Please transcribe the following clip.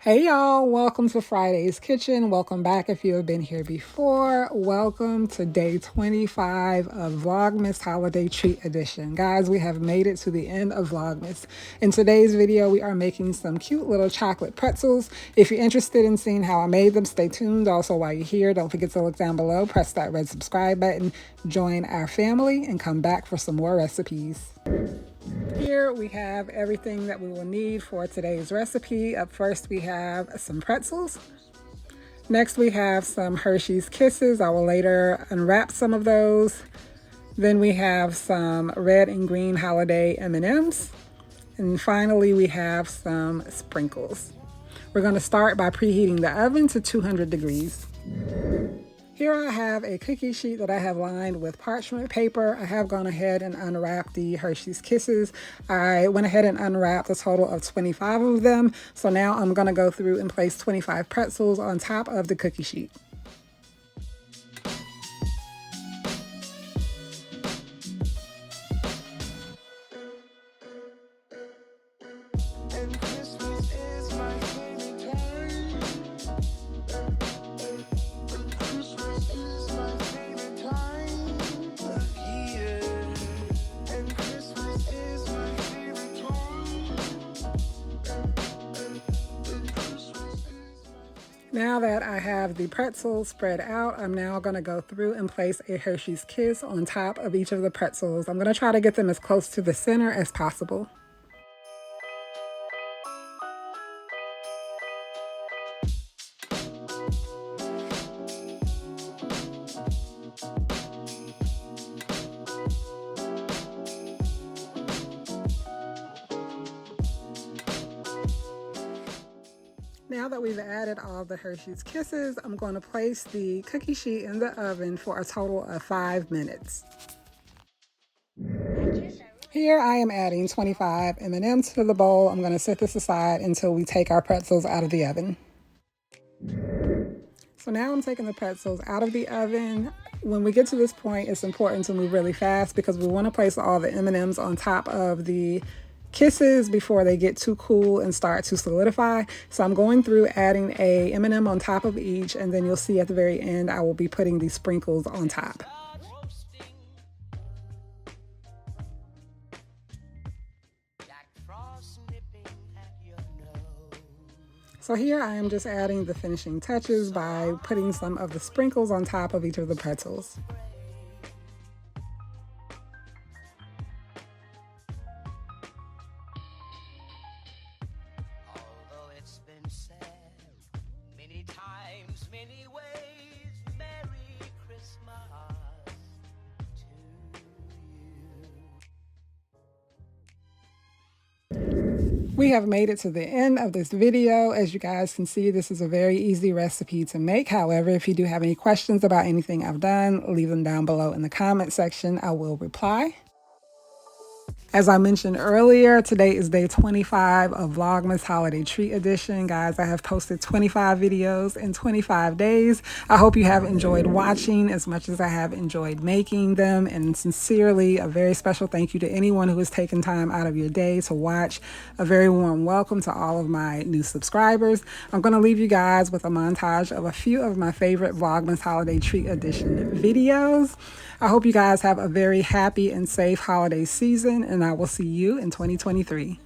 Hey y'all, welcome to Friday's Kitchen. Welcome back if you have been here before. Welcome to day 25 of Vlogmas Holiday Treat Edition. Guys, we have made it to the end of Vlogmas. In today's video, we are making some cute little chocolate pretzels. If you're interested in seeing how I made them, stay tuned. Also, while you're here, don't forget to look down below, press that red subscribe button, join our family, and come back for some more recipes. Here we have everything that we will need for today's recipe. Up first we have some pretzels. Next we have some Hershey's Kisses. I will later unwrap some of those. Then we have some red and green holiday M&Ms. And finally we have some sprinkles. We're going to start by preheating the oven to 200 degrees. Here I have a cookie sheet that I have lined with parchment paper. I have gone ahead and unwrapped the Hershey's Kisses. I went ahead and unwrapped a total of 25 of them. So now I'm going to go through and place 25 pretzels on top of the cookie sheet. Now that I have the pretzels spread out, I'm now going to go through and place a Hershey's Kiss on top of each of the pretzels. I'm going to try to get them as close to the center as possible. Now that we've added all the Hershey's Kisses, I'm going to place the cookie sheet in the oven for a total of 5 minutes. Here I am adding 25 M&Ms to the bowl. I'm going to set this aside until we take our pretzels out of the oven. So now I'm taking the pretzels out of the oven. When we get to this point, it's important to move really fast because we want to place all the M&Ms on top of the Kisses before they get too cool and start to solidify. So I'm going through adding a M&M on top of each, and then you'll see at the very end I will be putting these sprinkles on top. So here I am just adding the finishing touches by putting some of the sprinkles on top of each of the pretzels. We have made it to the end of this video. As you guys can see, this is a very easy recipe to make. However, if you do have any questions about anything I've done, leave them down below in the comment section. I will reply. As I mentioned earlier, today is day 25 of Vlogmas Holiday Treat Edition. Guys, I have posted 25 videos in 25 days. I hope you have enjoyed watching as much as I have enjoyed making them. And sincerely, a very special thank you to anyone who has taken time out of your day to watch. A very warm welcome to all of my new subscribers. I'm going to leave you guys with a montage of a few of my favorite Vlogmas Holiday Treat Edition videos. I hope you guys have a very happy and safe holiday season, and I will see you in 2023.